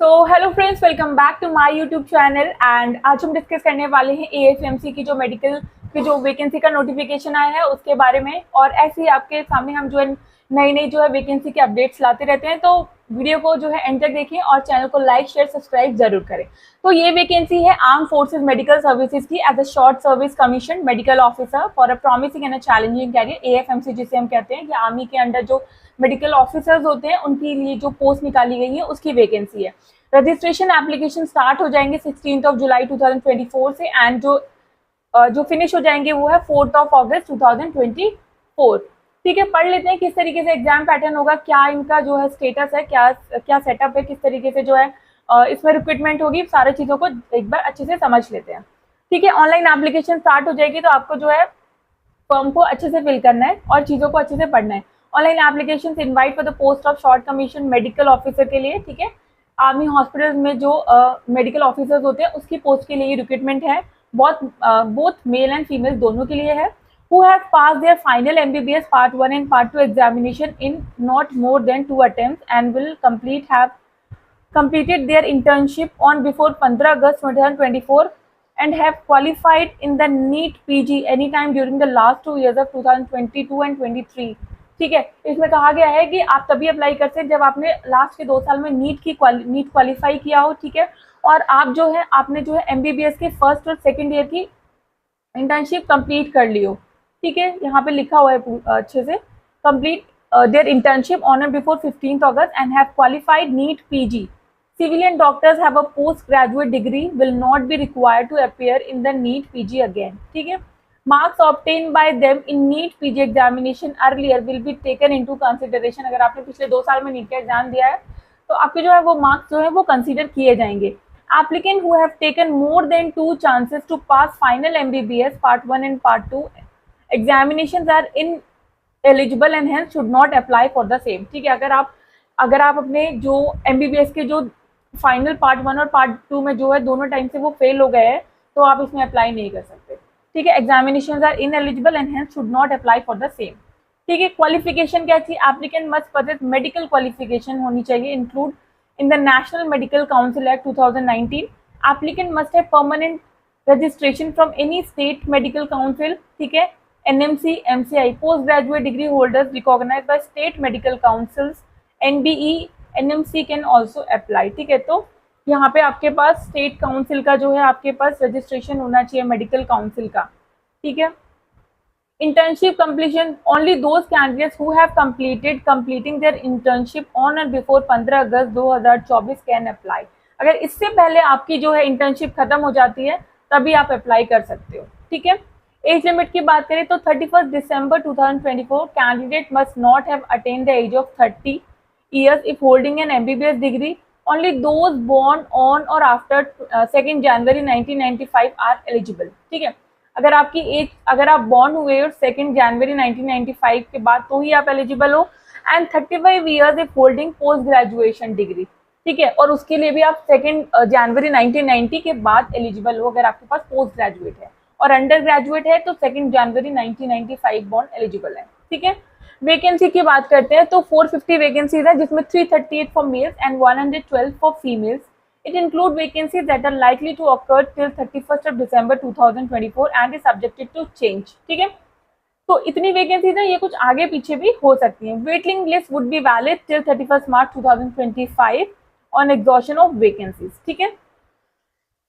Hello friends, welcome back to my YouTube channel. And आज हम discuss करने वाले हैं एएफएमसी की जो मेडिकल की जो वैकेंसी का नोटिफिकेशन आया है उसके बारे में। और ऐसे ही आपके सामने हम जो है नई नई जो है वैकेंसी के अपडेट्स लाते रहते हैं, तो वीडियो को जो है एंड तक देखें और चैनल को लाइक शेयर सब्सक्राइब जरूर करें। तो ये वैकेंसी है आर्म फोर्सेज मेडिकल सर्विसेज की as a short service commission medical officer for a promising and a challenging career. AFMC जिसे हम कहते हैं कि आर्मी के अंडर जो मेडिकल ऑफिसर्स होते हैं उनके लिए जो पोस्ट निकाली गई है उसकी वैकेंसी है। रजिस्ट्रेशन एप्लीकेशन स्टार्ट हो जाएंगे 16 जुलाई 2024 से एंड जो फिनिश हो जाएंगे वो है 4 अगस्त 2024। ठीक है, पढ़ लेते हैं किस तरीके से एग्जाम पैटर्न होगा, क्या इनका जो है स्टेटस है, क्या क्या सेटअप है, किस तरीके से जो है इसमें रिक्रूटमेंट होगी। सारे चीज़ों को एक बार अच्छे से समझ लेते हैं। ठीक है, ऑनलाइन एप्लीकेशन स्टार्ट हो जाएगी तो आपको जो है फॉर्म को अच्छे से फिल करना है और चीज़ों को अच्छे से पढ़ना है। Online application invite for the post of short commission medical officer के लिए। ठीक है, आर्मी हॉस्पिटल में जो मेडिकल ऑफिसर्स होते हैं उसकी पोस्ट के लिए रिक्रूटमेंट है। बोथ मेल एंड फीमेल दोनों के लिए है। Who have pass there final MBBS part 1 and part 2 examination in not more than 2 attempts and will have completed their internship on before 15 August 2024 and have qualified in the NEET PG anytime during the last 2 years of 2022 and 23। ठीक है, इसमें कहा गया है कि आप तभी apply कर सकते हैं जब आपने लास्ट के 2 साल में नीट क्वालिफाई किया हो। ठीक है, और आप जो है आपने जो है एमबीबीएस के फर्स्ट और सेकेंड ईयर की इंटर्नशिप कंप्लीट कर ली हो। ठीक है, यहाँ पे लिखा हुआ है अच्छे से, complete their internship on and before 15 August and have qualified NEET PG. Civilian doctors have a postgraduate degree will not be required to appear in the NEET PG again। ठीक है, marks obtained by them in NEET PG examination earlier will be taken into consideration। अगर आपने पिछले 2 साल में NEET का exam दिया है तो आपके जो है वो मार्क्स जो है वो कंसीडर किए जाएंगे। Applicant who have taken more than 2 chances to pass final MBBS part 1 and part 2 examinations are ineligible and hence should not apply for the same। ठीक है, अगर आप अपने जो MBBS के जो फाइनल पार्ट 1 और पार्ट 2 में जो है दोनों टाइम से वो फेल हो गए हैं तो आप इसमें अप्लाई नहीं कर सकते। ठीक है, examinations are ineligible and hence should not apply for the same. ठीक है, क्वालिफिकेशन क्या थी, applicant must possess medical qualification होनी चाहिए include in the National Medical Council Act 2019। Applicant must have permanent registration from any state medical council. ठीक है, NMC, MCI, post graduate degree holders recognise by state medical councils, NBE, NMC can also apply. ठीक है, तो यहाँ पे आपके पास state council का जो है आपके पास रजिस्ट्रेशन होना चाहिए मेडिकल काउंसिल का। ठीक है, internship completion only those candidates who have completing there internship on और बिफोर 15 अगस्त 2024 कैन अप्लाई। अगर इससे पहले आपकी जो है इंटर्नशिप खत्म हो जाती है तभी आप अप्लाई कर सकते हो। ठीक है, एज लिमिट की बात करें तो 31 December 2024 candidate must not have attend the age of 30 years if holding an MBBS degree। Only those born on or after 2 January 1995 are eligible। ठीक है, अगर आप बॉर्न हुए और 2 जनवरी 1995 के बाद तो ही आप एलिजिबल हो। And 35 years if holding post graduation degree. ठीक है, और उसके लिए भी आप 2 जनवरी 1990 के बाद एलिजिबल हो अगर आपके पास पोस्ट ग्रेजुएट है, और अंडर ग्रेजुएट है तो 2 जनवरी 1995 बॉर्न एलिजिबल है। ठीक है, वैकेंसी की बात करते हैं तो 450 वैकेंसीज है जिसमें 338 for males and 112 for females. It include vacancies that are likely to occur till 31 December 2024 and is subjected to change. ठीक है, तो इतनी वैकेंसीज है, ये कुछ आगे पीछे भी हो सकती हैं। Waiting list would be valid till 31 March 2025 on exhaustion of vacancies. ठीक है,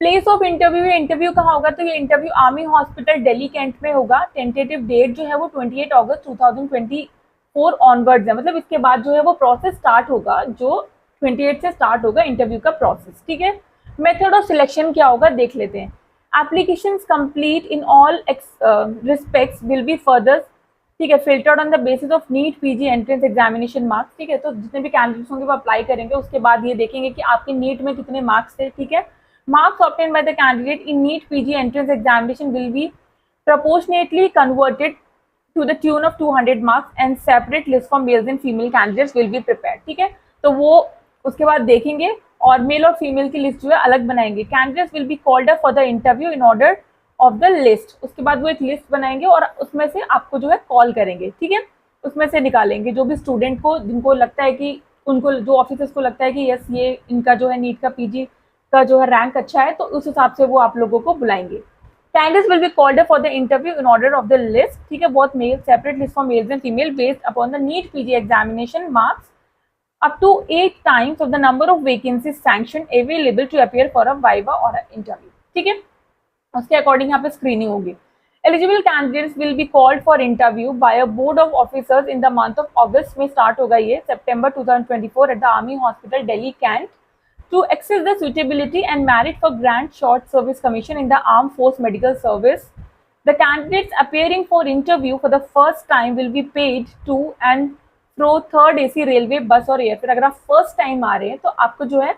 प्लेस ऑफ इंटरव्यू कहाँ होगा, तो ये interview army hospital Delhi Cantt में होगा। टेंटेटिव डेट जो है वो 28 अगस्त 2024 ऑनवर्ड्स है, मतलब इसके बाद जो है वो प्रोसेस स्टार्ट होगा, जो 28 से स्टार्ट होगा इंटरव्यू का प्रोसेस। ठीक है, मेथड ऑफ सिलेक्शन क्या होगा देख लेते हैं। Applications complete in all respects will be further, ठीक है, filtered on the basis of NEET PG entrance examination marks. ठीक है, तो जितने भी कैंडिडेट्स होंगे वो अप्लाई करेंगे, उसके बाद ये देखेंगे कि आपके नीट में कितने मार्क्स थे। ठीक है, marks obtained by the candidate in NEET PG entrance examination will be proportionately converted to the tune of 200 marks and separate list for males and female candidates will be prepared। ठीक है, तो वो उसके बाद देखेंगे और मेल और female की लिस्ट जो है अलग बनाएंगे। Candidates will be called up for the interview in order of the list. उसके बाद वो एक लिस्ट बनाएंगे और उसमें से आपको जो है कॉल करेंगे। ठीक है, उसमें से निकालेंगे जो भी स्टूडेंट को जिनको लगता है कि उनको जो ऑफिसर्स को लगता है कि यस ये इनका जो है नीट का पीजी का जो है रैंक अच्छा है, तो उस हिसाब से वो आप लोगों को बुलाएंगे। Candidates will be called for the interview in order of the list, ठीक है, both male, separate list for males and female based upon the NEET PG examination marks up to 8 times of the number of vacancies sanctioned available to appear for a viva or an interview, ठीक है, उसके according यहाँ पे screening होगी। Eligible candidates will be called for interview by a board of officers in the month of August में start होगा ये September 2024 at the Army Hospital Delhi Cant to assess the suitability and merit for Grant Short Service Commission in the Armed Force Medical Service. The candidates appearing for interview for the first time will be paid to and fro third AC railway bus और airfare. अगर आप first time आ रहे हैं तो आपको जो है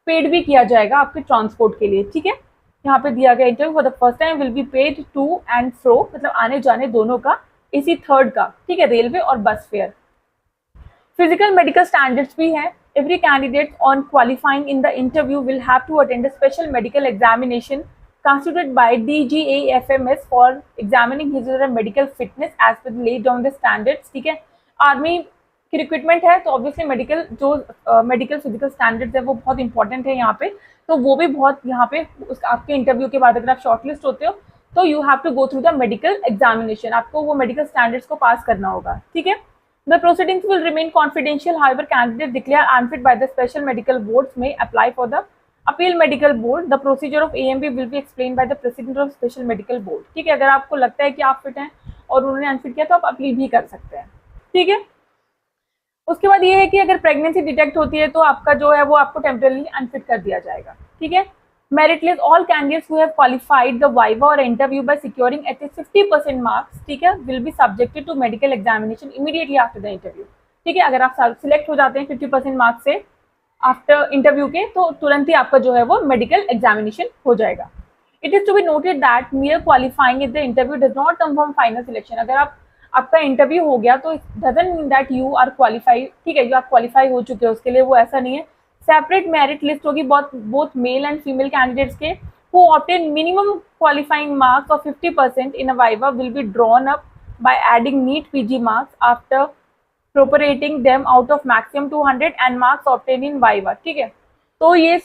paid भी किया जाएगा आपके ट्रांसपोर्ट के लिए, ठीक है। यहाँ पे दिया गया interview for the first time will be paid to and fro, मतलब आने जाने दोनों का, AC थर्ड का, ठीक है, रेलवे और बस फेयर। फिजिकल मेडिकल स्टैंडर्ड्स भी हैं। Every candidate on qualifying in the interview will have to attend a special medical examination constituted by DGAFMS for examining his or her medical fitness as per laid down the standards, ठीक है। Army की recruitment है तो obviously medical जो medical physical standards है वो बहुत important है यहाँ पे, तो वो भी बहुत यहाँ पे आपके इंटरव्यू के बाद अगर आप शॉर्टलिस्ट होते हो तो you have to go through the medical examination, आपको वो मेडिकल स्टैंडर्ड्स को पास करना होगा, ठीक है। The proceedings will remain confidential. However, candidates declared unfit by the special medical boards may apply for the appeal medical board. The procedure of AMB will be explained by the president of special medical board. ठीक है, अगर आपको लगता है कि आप fit हैं और उन्होंने अनफिट किया तो आप अपील भी कर सकते हैं, ठीक है। उसके बाद ये है कि अगर प्रेगनेंसी डिटेक्ट होती है तो आपका जो है वो आपको टेम्परेली अनफिट कर दिया जाएगा, ठीक है। Merit list, all candidates who have qualified the viva or interview by securing at least 50% marks, ठीक है, will be subjected to medical examination immediately after the interview, ठीक है। अगर आप सिलेक्ट हो जाते हैं 50% मार्क्स से आफ्टर इंटरव्यू के तो तुरंत ही आपका जो है वो मेडिकल एग्जामिनेशन हो जाएगा। It is to be noted that mere qualifying in the interview does not confirm final selection. अगर आपका इंटरव्यू हो गया तो it doesn't mean that you are qualified, ठीक है, जो आप क्वालिफाई हो चुके हो उसके लिए, वो ऐसा नहीं है। सेपरेट मेरिट लिस्ट होगी both male and female candidates के who obtain minimum qualifying marks of 50% in a viva will be drawn up by adding NEET PG marks after prorating them out of maximum 200 and marks obtained in viva, ठीक है। तो ये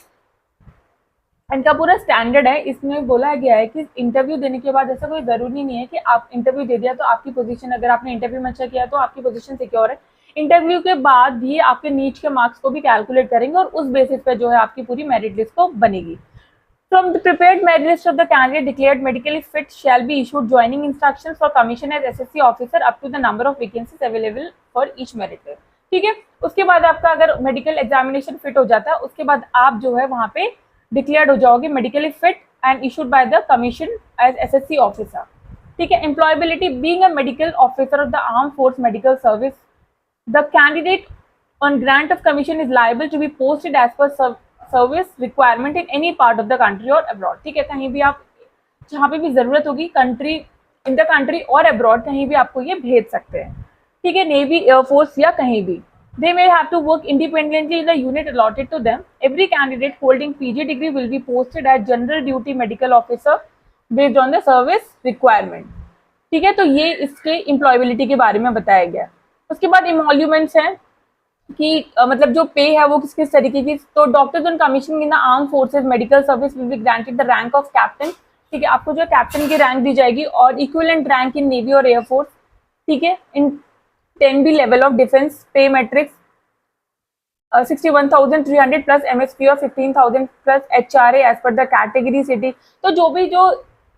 इनका पूरा standard है। इसमें बोला गया है कि इंटरव्यू देने के बाद ऐसा कोई ज़रूरी नहीं है कि आप इंटरव्यू दे दिया तो आपकी पोजीशन, अगर आपने इंटरव्यू में अच्छा किया तो आपकी पोजीशन सिक्योर है। इंटरव्यू के बाद भी आपके नीट के मार्क्स को भी कैलकुलेट करेंगे और उस बेसिस पे जो है आपकी पूरी मेरिट लिस्ट को बनेगी। From the prepared merit list of the candidate declared medically fit shall be issued joining instructions for commission as SSC officer up to the number of vacancies available for each merit list, ठीक है। उसके बाद आपका अगर medical examination fit हो जाता है उसके बाद आप जो है वहाँ पे डिक्लेयर्ड हो जाओगे medically fit and issued by the commission as SSC officer, ठीक है। Employability, being a medical officer of the arm force medical service, the candidate on grant of commission is liable to be posted as per service requirement in any part of the country or abroad, ठीक है। कहीं भी आप जहाँ पे भी ज़रूरत होगी कंट्री, इन द कंट्री और अब्रॉड, कहीं भी आपको ये भेज सकते हैं, ठीक है, नेवी, एयरफोर्स या कहीं भी। They may have to work independently in the unit allotted to them. Every candidate holding PG degree will be posted as general duty medical officer based on the service requirement, ठीक है। तो ये इसके employability के बारे में बताया गया। उसके बाद इमोल्यूमेंट्स हैं कि मतलब जो पे है वो किस किस तरीके की। तो doctors on commission in the arm forces medical service will be granted the rank of captain, ठीक है, आपको जो कैप्टन की रैंक दी जाएगी और इक्विवेलेंट रैंक इन नेवी और एयरफोर्स, ठीक है। In 10B level of defence pay matrix 61,300 plus MSP और 15,000 plus HRA as per the category city. तो जो भी जो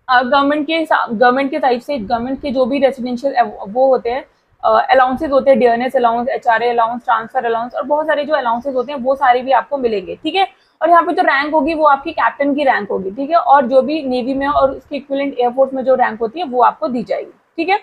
गवर्नमेंट के साइड से गवर्नमेंट के जो भी रेसिडेंशियल वो होते हैं अलाउंसेज होते हैं, dearness allowance, HRA allowance, transfer allowance और बहुत सारे जो अलाउंसेज होते हैं वो सारे भी आपको मिलेंगे, ठीक है। और यहाँ पे जो रैंक होगी वो आपकी कैप्टन की रैंक होगी, ठीक है। और जो भी नेवी में और उसके इक्विवेलेंट एयरफोर्स में जो रैंक होती है वो आपको दी जाएगी, ठीक है।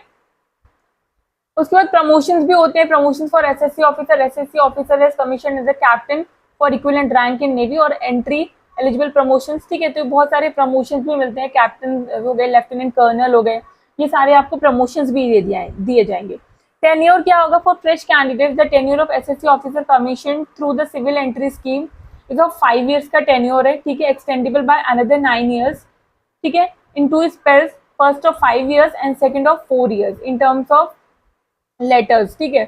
उसके बाद प्रमोशंस भी होते हैं। Promotion for SSC officer as commission as a captain for equivalent rank in navy और एंट्री एलिजिबल प्रमोशंस, ठीक है। तो बहुत सारे प्रमोशंस भी मिलते हैं, कैप्टन हो गए, लेफ्टिनेंट कर्नल हो गए, ये सारे आपको प्रमोशंस भी दिए जाएंगे। टेन्योर क्या होगा for fresh candidates? The tenure of SSC officer commission through the civil entry scheme is of 5 years का टेन्योर है, ठीक है, एक्सटेंडेबल बाय अनदर 9 years, ठीक है, इन 2 spells, first of 5 years and second of 4 years in terms of letters, ठीक है।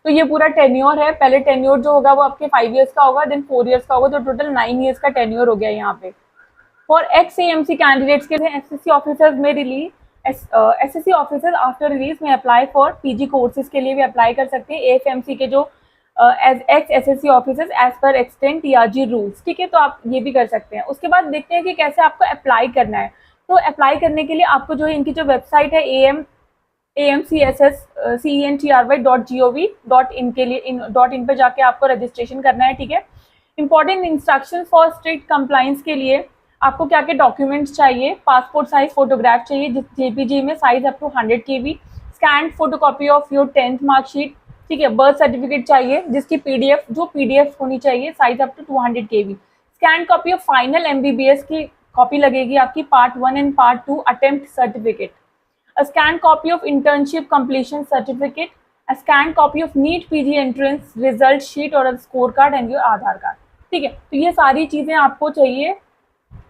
तो ये पूरा टेन्योर है। पहले टेन्योर जो होगा वो आपके 5 ईयर्स का होगा, देन 4 ईयर्स का होगा, तो टोटल 9 ईयर्स का टेन्योर हो गया यहाँ पे। फॉर एक्स AMC कैंडिडेट्स के लिए SSC ऑफिसर्स में release SSC officers after release में अप्लाई फॉर PG कोर्सेज के लिए भी अप्लाई कर सकते हैं AFMC के जो as ex SSC officers as per extend TRG rules, ठीक है, तो आप ये भी कर सकते हैं। उसके बाद देखते हैं कि कैसे आपको अप्लाई करना है। तो अप्लाई करने के लिए आपको जो है इनकी जो वेबसाइट है amcsscentry.gov.in के लिए .in पे जाके आपको रजिस्ट्रेशन करना है, ठीक है। Important instructions for strict compliance के लिए आपको क्या क्या डॉक्यूमेंट्स चाहिए। पासपोर्ट साइज फोटोग्राफ चाहिए जिस JPG में size up to 100 KB, scan photocopy of your 10th marksheet, ठीक है। बर्थ सर्टिफिकेट चाहिए जिसकी PDF होनी चाहिए size up to 200 KB, scan copy of final MBBS की कॉपी लगेगी आपकी, part 1 and part 2 attempt certificate, a scanned copy of internship completion certificate, a scanned copy of NEET PG entrance result sheet और a scorecard and your Aadhaar card, ठीक है। तो ये सारी चीजें आपको चाहिए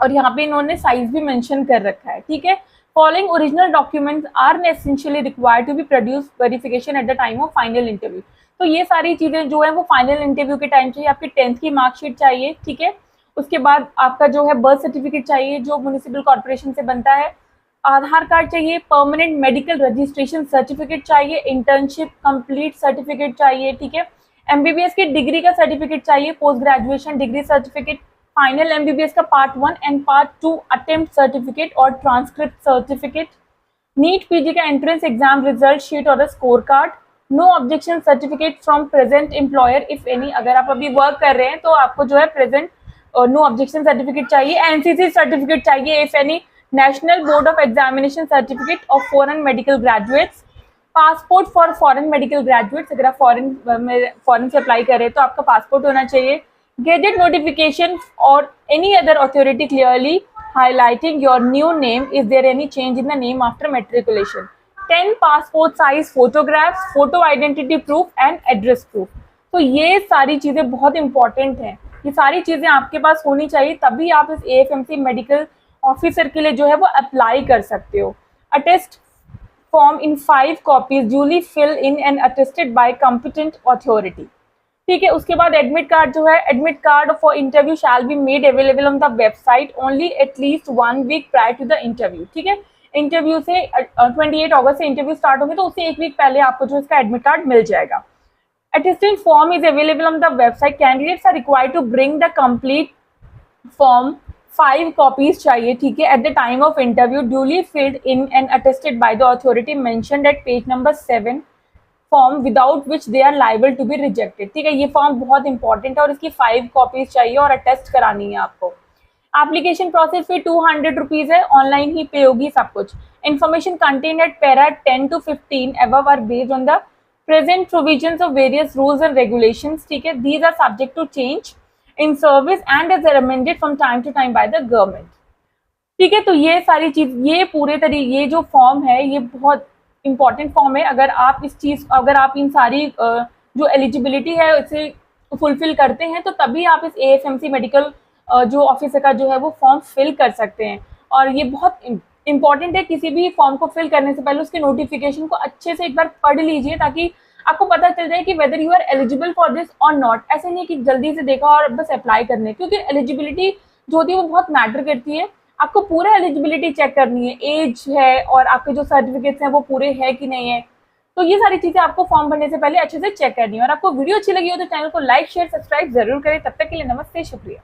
और यहाँ पे इन्होंने साइज भी मेंशन कर रखा है, ठीक है। Following original documents are essentially required to be produce verification at the time of final interview. तो ये सारी चीजें जो है वो फाइनल इंटरव्यू के टाइम चाहिए। आपकी 10th की मार्कशीट चाहिए, ठीक है। उसके बाद आपका जो है बर्थ सर्टिफिकेट चाहिए जो म्युनिसिपल कॉर्पोरेशन से बनता है, आधार कार्ड चाहिए, परमानेंट मेडिकल रजिस्ट्रेशन सर्टिफिकेट चाहिए, इंटर्नशिप कंप्लीट सर्टिफिकेट चाहिए, ठीक है। MBBS की डिग्री का सर्टिफिकेट चाहिए, post graduation degree certificate, final MBBS का part 1 and part 2 attempt certificate और ट्रांसक्रिप्ट सर्टिफिकेट, नीट PG का एंट्रेंस एग्जाम रिजल्ट शीट और score card, no objection certificate from present employer if any. अगर आप अभी work कर रहे हैं तो आपको जो है प्रेजेंट नो ऑब्जेक्शन सर्टिफिकेट चाहिए, NCC सर्टिफिकेट चाहिए if any, national board of examination certificate of foreign medical graduates, passport for foreign medical graduates, अगर आप फॉरेन से अप्लाई कर रहे हैं तो आपका पासपोर्ट होना चाहिए, गेजेट नोटिफिकेशन और any other authority clearly highlighting your new name, is there any change in the name after matriculation, 10 passport size photographs, photo identity proof and address proof. तो ये सारी चीजें बहुत इंपॉर्टेंट हैं, ये सारी चीजें आपके पास होनी चाहिए, तभी आप इस AFMC मेडिकल ऑफिसर के लिए जो है वो अप्लाई कर सकते हो। Attest form in 5 copies duly fill in and attested by competent authority, ठीक है। उसके बाद एडमिट कार्ड जो है, admit card for interview shall be made available on the website only at least 1 week prior to the interview, ठीक है। Interview से 28 अगस्त से इंटरव्यू स्टार्ट होंगे तो उससे 1 वीक पहले आपको जो इसका एडमिट कार्ड मिल जाएगा। Attested form is available on the website, candidates are required to bring the complete form, 5 copies चाहिए, ठीक है, at the time of interview duly filled in and attested by the authority mentioned at page number 7 form without which they are liable to be rejected, ठीक है। ये form बहुत important है और इसकी 5 कॉपीज चाहिए और अटेस्ट करानी है आपको। एप्लीकेशन प्रोसेस फी 200 रुपीज है, ऑनलाइन ही पे होगी सब कुछ। Information contain eight para 10 to 15 above are based on the present provisions of various rules and regulations, ठीक है। These are subject to change in service and as amended from time to time by the government, ठीक है। तो ये सारी चीज, ये पूरे तरीके, ये जो फॉर्म है ये बहुत इंपॉर्टेंट फॉर्म है। अगर आप इन सारी जो एलिजिबिलिटी है इसे फुलफिल करते हैं तो तभी आप इस AFMC मेडिकल जो ऑफिसर का जो है वो फॉर्म फिल कर सकते हैं। और ये बहुत इंपॉर्टेंट है, किसी भी फॉर्म को फिल करने से पहले उसके नोटिफिकेशन को अच्छे से एक बार पढ़ लीजिए ताकि आपको पता चल जाए कि whether you are eligible for this और नॉट। ऐसे नहीं कि जल्दी से देखा और बस अप्लाई करने, क्योंकि एलिजिबिलिटी जो होती है वो बहुत मैटर करती है। आपको पूरा एलिजिबिलिटी चेक करनी है, एज है और आपके जो सर्टिफिकेट्स हैं वो पूरे हैं कि नहीं है। तो ये सारी चीजें आपको फॉर्म भरने से पहले अच्छे से चेक करनी है। और आपको वीडियो अच्छी लगी हो तो चैनल को लाइक शेयर सब्सक्राइब जरूर करें। तब तक के लिए नमस्ते, शुक्रिया।